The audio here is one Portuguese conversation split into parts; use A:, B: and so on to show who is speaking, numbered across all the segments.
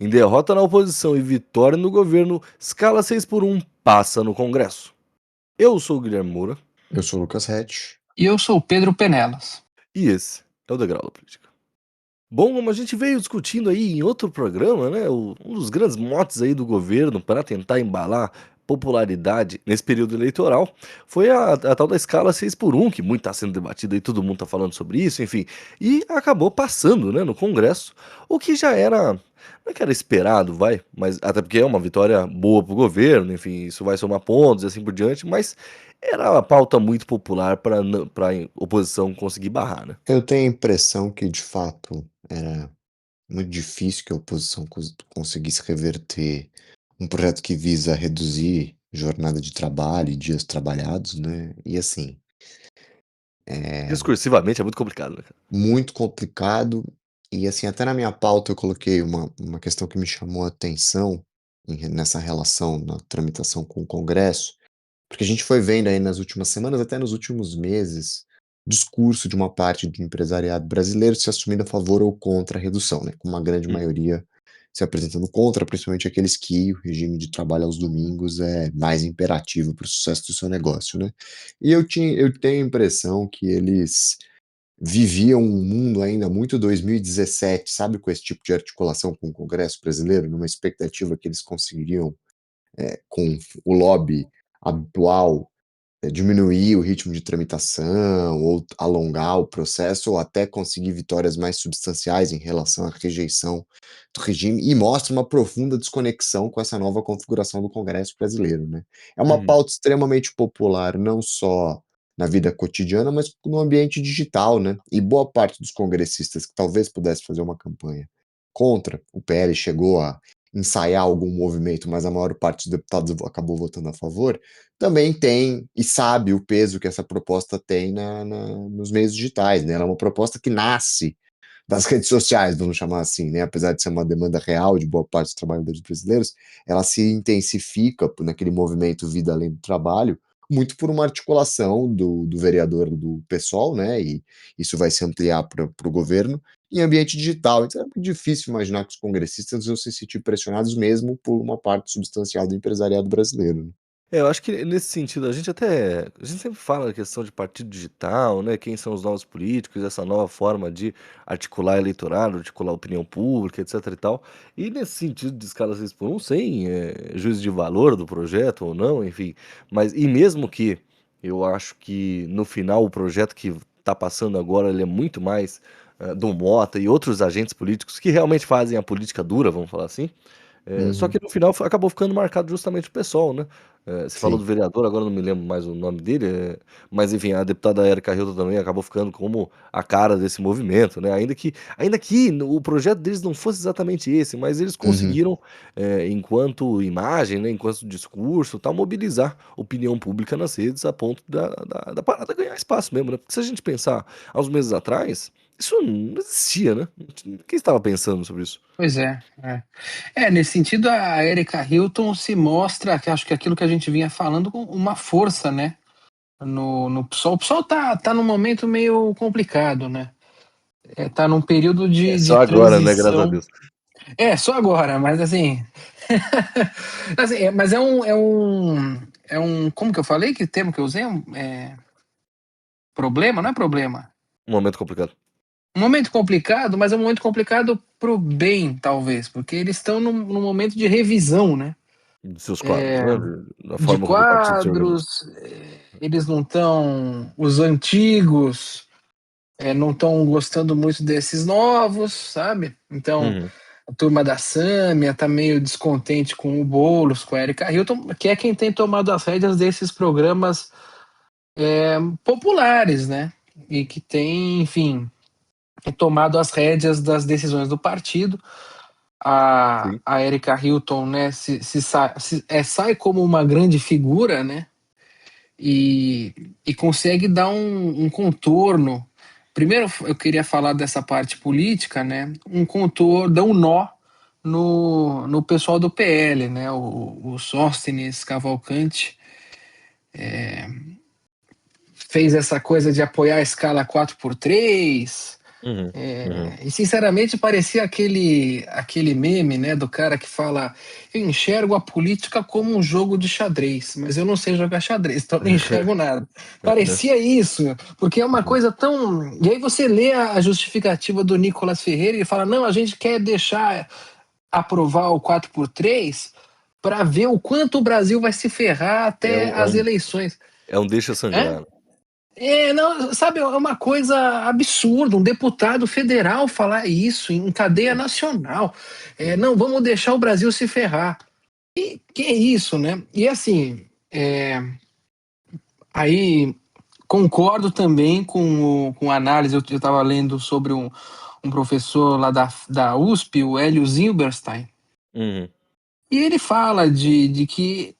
A: Em derrota na oposição e vitória no governo, escala 6 por 1 passa no Congresso. Eu sou o Guilherme Moura
B: Eu sou o Lucas Hatch.
C: E eu sou o Pedro Penelas.
A: e esse é o Degrau da Política. Bom, como a gente veio discutindo aí em outro programa, né, um dos grandes motes aí do governo para tentar embalar popularidade nesse período eleitoral foi a tal da escala 6 por 1, que muito está sendo debatida e todo mundo está falando sobre isso, enfim, e acabou passando, né, no Congresso, o que já era, não é que era esperado, vai, mas até porque é uma vitória boa para o governo, enfim, isso vai somar pontos e assim por diante, mas era uma pauta muito popular para a oposição conseguir barrar, né?
B: Eu tenho a impressão que, de fato, era muito difícil que a oposição conseguisse reverter um projeto que visa reduzir jornada de trabalho e dias trabalhados, né? E assim, é
A: Discursivamente é muito complicado, né, cara?
B: muito complicado. E assim, até na minha pauta eu coloquei uma questão que me chamou a atenção nessa relação na tramitação com o Congresso. Porque a gente foi vendo aí nas últimas semanas, até nos últimos meses, discurso de uma parte do empresariado brasileiro se assumindo a favor ou contra a redução, né, com uma grande
A: Uhum.
B: maioria se apresentando contra, principalmente aqueles que o regime de trabalho aos domingos é mais imperativo para o sucesso do seu negócio, né. E eu tenho a impressão que eles viviam um mundo ainda muito 2017, sabe, com esse tipo de articulação com o Congresso brasileiro, numa expectativa que eles conseguiriam, com o lobby habitual, diminuir o ritmo de tramitação, ou alongar o processo, ou até conseguir vitórias mais substanciais em relação à rejeição do regime, e mostra uma profunda desconexão com essa nova configuração do Congresso brasileiro, né. É uma
A: Uhum.
B: pauta extremamente popular, não só na vida cotidiana, mas no ambiente digital, né, e boa parte dos congressistas que talvez pudesse fazer uma campanha contra, o PL chegou a ensaiar algum movimento, mas a maior parte dos deputados acabou votando a favor, também tem e sabe o peso que essa proposta tem nos meios digitais, né, ela é uma proposta que nasce das redes sociais, vamos chamar assim, né, apesar de ser uma demanda real de boa parte dos trabalhadores brasileiros, ela se intensifica naquele movimento Vida Além do Trabalho, muito por uma articulação do vereador do PSOL, né, e isso vai se ampliar para o governo, em ambiente digital. Então é muito difícil imaginar que os congressistas vão se sentir pressionados mesmo por uma parte substancial do empresariado brasileiro, né.
A: Eu acho que nesse sentido a gente sempre fala da questão de partido digital, né, quem são os novos políticos, essa nova forma de articular eleitorado, articular opinião pública, etc e tal. E nesse sentido de escala 6 por 1, sem, juízo de valor do projeto ou não, enfim, mas e mesmo que eu acho que no final o projeto que está passando agora ele é muito mais, do Mota e outros agentes políticos que realmente fazem a política dura, vamos falar assim. Só que
B: Uhum.
A: no final acabou ficando marcado justamente o PSOL, né. Você falou do
B: Sim.
A: vereador, agora eu não me lembro mais o nome dele, mas enfim, a deputada Erika Hilton também acabou ficando como a cara desse movimento, né, ainda que o projeto deles não fosse exatamente esse, mas eles
B: Uhum.
A: conseguiram, enquanto imagem, né, enquanto discurso, tal, mobilizar opinião pública nas redes a ponto da parada ganhar espaço mesmo, né. Porque se a gente pensar há uns meses atrás, isso não existia, né. Quem estava pensando sobre isso?
C: Pois é, é. Nesse sentido, a Erika Hilton se mostra, que acho que aquilo que a gente vinha falando, com uma força, né, no PSOL. O PSOL tá num momento meio complicado, né? Tá num período
A: É
C: de
A: só agora, né, graças a
C: transição.
A: Deus.
C: Só agora, mas assim. Assim, mas como que eu falei? Que termo que eu usei? Problema? Não é problema.
A: Um momento complicado.
C: Um momento complicado, mas é um momento complicado pro bem, talvez, porque eles estão num momento de revisão, né?
A: De seus quadros, né, da
C: De
A: forma como o partido se
C: quadros,
A: organiza.
C: eles não estão. Os antigos não estão gostando muito desses novos, sabe? Então,
A: Uhum.
C: a turma da Sâmia tá meio descontente com o Boulos, com a Erika Hilton, que é quem tem tomado as rédeas desses programas populares, né? E que tem, enfim, tomado as rédeas das decisões do partido.
A: Sim.
C: A Erika Hilton, né, sai como uma grande figura, né? E consegue dar um contorno. Primeiro, eu queria falar dessa parte política, né? Um contorno, dá um nó no pessoal do PL, né? O Sóstenes Cavalcante fez essa coisa de apoiar a escala 4x3,
A: Uhum, uhum.
C: E sinceramente parecia aquele meme, né, do cara que fala: eu enxergo a política como um jogo de xadrez, mas eu não sei jogar xadrez, então não enxergo nada. Parecia isso, porque é uma
A: Uhum.
C: coisa tão. E aí você lê a justificativa do Nicolas Ferreira e fala: não, a gente quer deixar aprovar o 4x3 para ver o quanto o Brasil vai se ferrar até as eleições.
A: É um deixa sangrar.
C: Não, sabe, é uma coisa absurda, um deputado federal falar isso em cadeia nacional. Não, vamos deixar o Brasil se ferrar. E que é isso, né? E assim, aí concordo também com a análise, eu estava lendo sobre um professor lá da USP, o Hélio Zilberstein,
A: Uhum.
C: e ele fala de que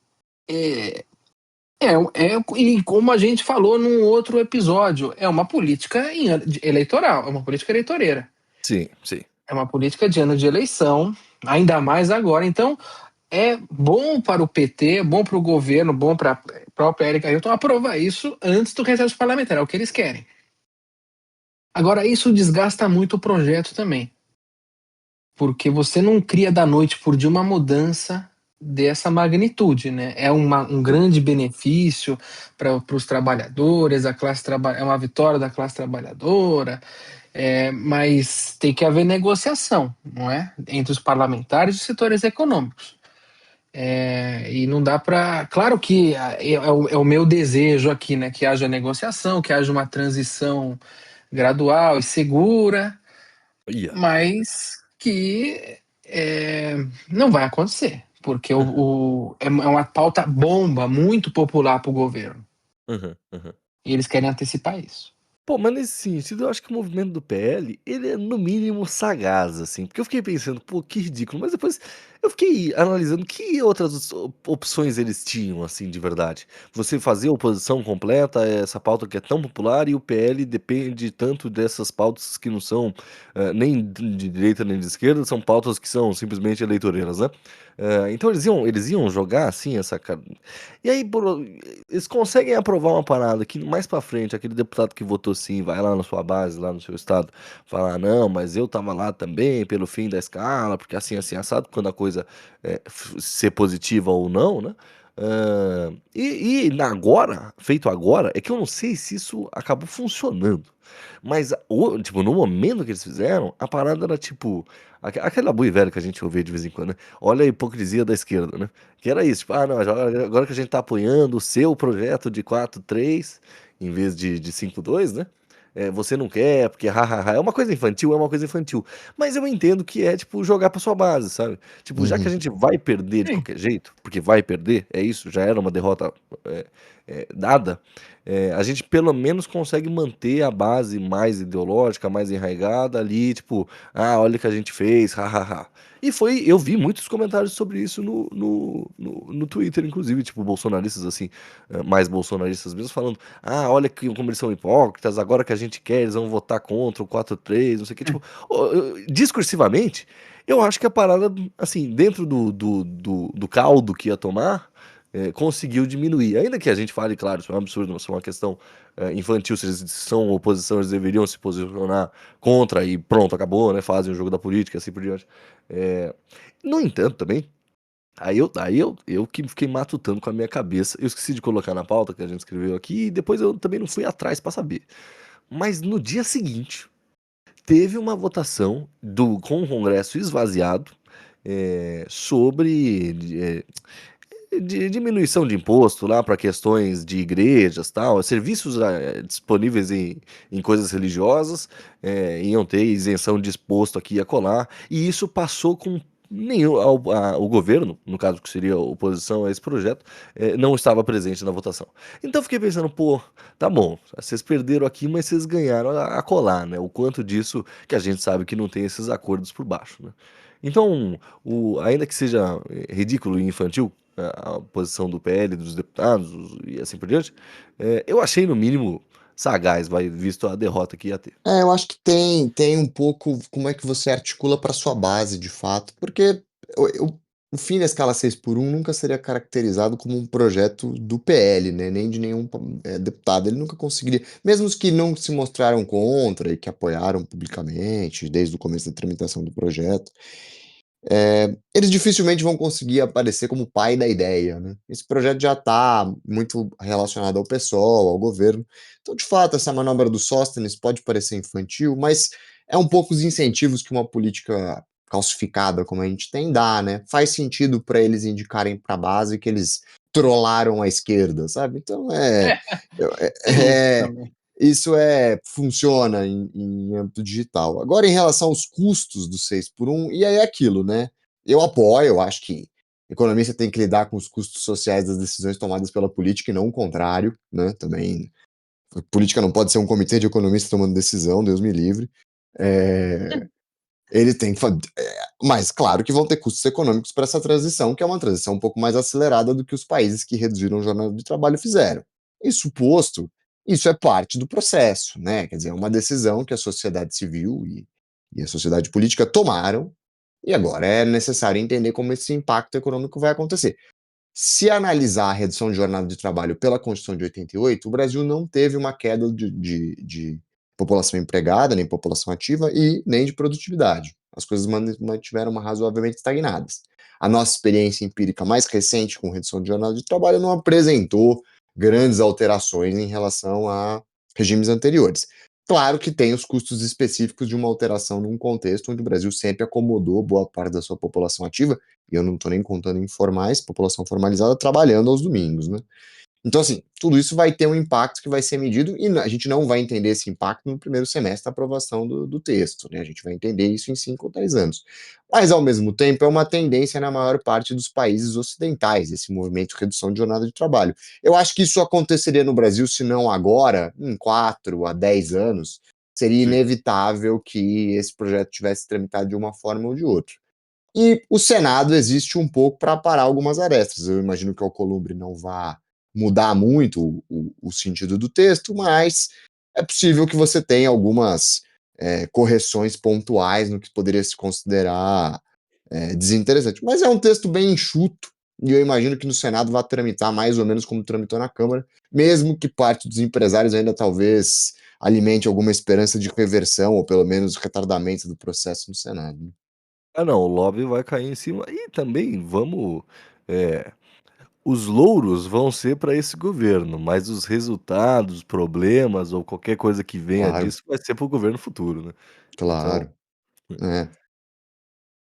C: e como a gente falou num outro episódio, é uma política eleitoral, é uma política eleitoreira.
A: Sim, sim.
C: É uma política de ano de eleição, ainda mais agora. Então, é bom para o PT, é bom para o governo, bom para a própria Érica Hilton aprovar isso antes do recesso parlamentar, é o que eles querem. Agora, isso desgasta muito o projeto também, porque você não cria da noite por dia uma mudança dessa magnitude, né? É um grande benefício para os trabalhadores, é uma vitória da classe trabalhadora, mas tem que haver negociação, não é? Entre os parlamentares e os setores econômicos. E não dá para. Claro que é o meu desejo aqui, né? Que haja negociação, que haja uma transição gradual e segura,
A: Ia.
C: mas que não vai acontecer, porque é uma pauta bomba muito popular para o governo.
A: Uhum, uhum.
C: E eles querem antecipar isso.
A: Pô, mas nesse sentido, eu acho que o movimento do PL, ele é no mínimo sagaz, assim, porque eu fiquei pensando, pô, que ridículo, mas depois eu fiquei analisando que outras opções eles tinham, assim, de verdade. Você fazer oposição completa a essa pauta que é tão popular e o PL depende tanto dessas pautas que não são nem de direita nem de esquerda, são pautas que são simplesmente eleitoreiras, né? Então eles iam jogar assim essa. E aí, eles conseguem aprovar uma parada que mais pra frente, aquele deputado que votou sim, vai lá na sua base, lá no seu estado, falar, não, mas eu tava lá também pelo fim da escala, porque assim, assado, quando a coisa ser positiva ou não, né? Agora, feito agora, é que eu não sei se isso acabou funcionando. Mas, tipo, no momento que eles fizeram, a parada era tipo. Aquela boi velha que a gente ouvia de vez em quando, né? Olha a hipocrisia da esquerda, né? Que era isso, tipo, não, agora que a gente tá apoiando o seu projeto de 4-3 em vez de 5-2, né? Você não quer, porque hahaha, é uma coisa infantil, é uma coisa infantil. Mas eu entendo que é, tipo, jogar pra sua base, sabe? Tipo, já que a
B: Uhum.
A: gente vai perder de
C: Sim.
A: qualquer jeito, porque vai perder, é isso, já era uma derrota dada, a gente pelo menos consegue manter a base mais ideológica, mais enraigada ali, tipo, olha o que a gente fez, hahaha. Eu vi muitos comentários sobre isso no Twitter, inclusive, tipo, bolsonaristas assim, mais bolsonaristas mesmo, falando, olha como eles são hipócritas, agora que a gente quer, eles vão votar contra o 4-3, não sei o que, tipo, discursivamente, eu acho que a parada, assim, dentro do caldo que ia tomar, conseguiu diminuir. Ainda que a gente fale, claro, isso é um absurdo, isso é uma questão infantil, se eles são oposição, eles deveriam se posicionar contra e pronto, acabou, né? Fazem o jogo da política, assim por diante. No entanto, também, aí eu que fiquei matutando com a minha cabeça. Eu esqueci de colocar na pauta que a gente escreveu aqui e depois eu também não fui atrás para saber. Mas no dia seguinte, teve uma votação com o Congresso esvaziado sobre de diminuição de imposto lá para questões de igrejas, tal, serviços disponíveis em coisas religiosas, iam ter isenção de imposto aqui e acolá, e isso passou com nenhum o governo, no caso que seria a oposição a esse projeto, não estava presente na votação. Então eu fiquei pensando, pô, tá bom, vocês perderam aqui, mas vocês ganharam a colar, né? O quanto disso que a gente sabe que não tem esses acordos por baixo, né? Então, ainda que seja ridículo e infantil, a posição do PL, dos deputados e assim por diante, eu achei no mínimo sagaz, visto a derrota que ia ter.
B: Eu acho que tem um pouco como é que você articula para sua base, de fato, porque eu o fim da escala 6x1 nunca seria caracterizado como um projeto do PL, né, nem de nenhum deputado. Ele nunca conseguiria, mesmo os que não se mostraram contra e que apoiaram publicamente desde o começo da tramitação do projeto, eles dificilmente vão conseguir aparecer como pai da ideia, né. Esse projeto já está muito relacionado ao PSOL, ao governo. Então, de fato, essa manobra do Sóstenes pode parecer infantil, mas é um pouco os incentivos que uma política calcificada como a gente tem dá, né. Faz sentido para eles indicarem para a base que eles trollaram a esquerda, sabe. Então eu
C: Tem isso também.
B: isso funciona em âmbito digital. Agora em relação aos custos do 6x1, e aí é aquilo, né, eu apoio, eu acho que economista tem que lidar com os custos sociais das decisões tomadas pela política e não o contrário, né, também política não pode ser um comitê de economistas tomando decisão, Deus me livre. Ele tem que mas claro que vão ter custos econômicos para essa transição, que é uma transição um pouco mais acelerada do que os países que reduziram a jornada de trabalho fizeram. Isso posto, isso é parte do processo, né, quer dizer, é uma decisão que a sociedade civil e a sociedade política tomaram, e agora é necessário entender como esse impacto econômico vai acontecer. Se analisar a redução de jornada de trabalho pela Constituição de 88, o Brasil não teve uma queda de população empregada, nem população ativa e nem de produtividade. As coisas mantiveram razoavelmente estagnadas. A nossa experiência empírica mais recente com redução de jornada de trabalho não apresentou grandes alterações em relação a regimes anteriores. Claro que tem os custos específicos de uma alteração num contexto onde o Brasil sempre acomodou boa parte da sua população ativa, e eu não estou nem contando informais, população formalizada trabalhando aos domingos, né? Então, assim, tudo isso vai ter um impacto que vai ser medido e a gente não vai entender esse impacto no primeiro semestre da aprovação do texto, né? A gente vai entender isso em 5 ou 10 anos. Mas, ao mesmo tempo, é uma tendência na maior parte dos países ocidentais, esse movimento de redução de jornada de trabalho. Eu acho que isso aconteceria no Brasil, se não agora, em 4 a 10 anos, seria
A: Sim.
B: inevitável que esse projeto tivesse tramitado de uma forma ou de outra. E o Senado existe um pouco para parar algumas arestas. Eu imagino que o Alcolumbre não vá mudar muito o sentido do texto, mas é possível que você tenha algumas correções pontuais no que poderia se considerar desinteressante. Mas é um texto bem enxuto, e eu imagino que no Senado vai tramitar mais ou menos como tramitou na Câmara, mesmo que parte dos empresários ainda talvez alimente alguma esperança de reversão, ou pelo menos retardamento do processo no Senado, né?
A: Ah não, o lobby vai cair em cima e também vamos, eh, os louros vão ser para esse governo, mas os resultados, problemas ou qualquer coisa que venha
B: Claro,
A: disso vai ser para o governo futuro, né. Então
B: claro. É.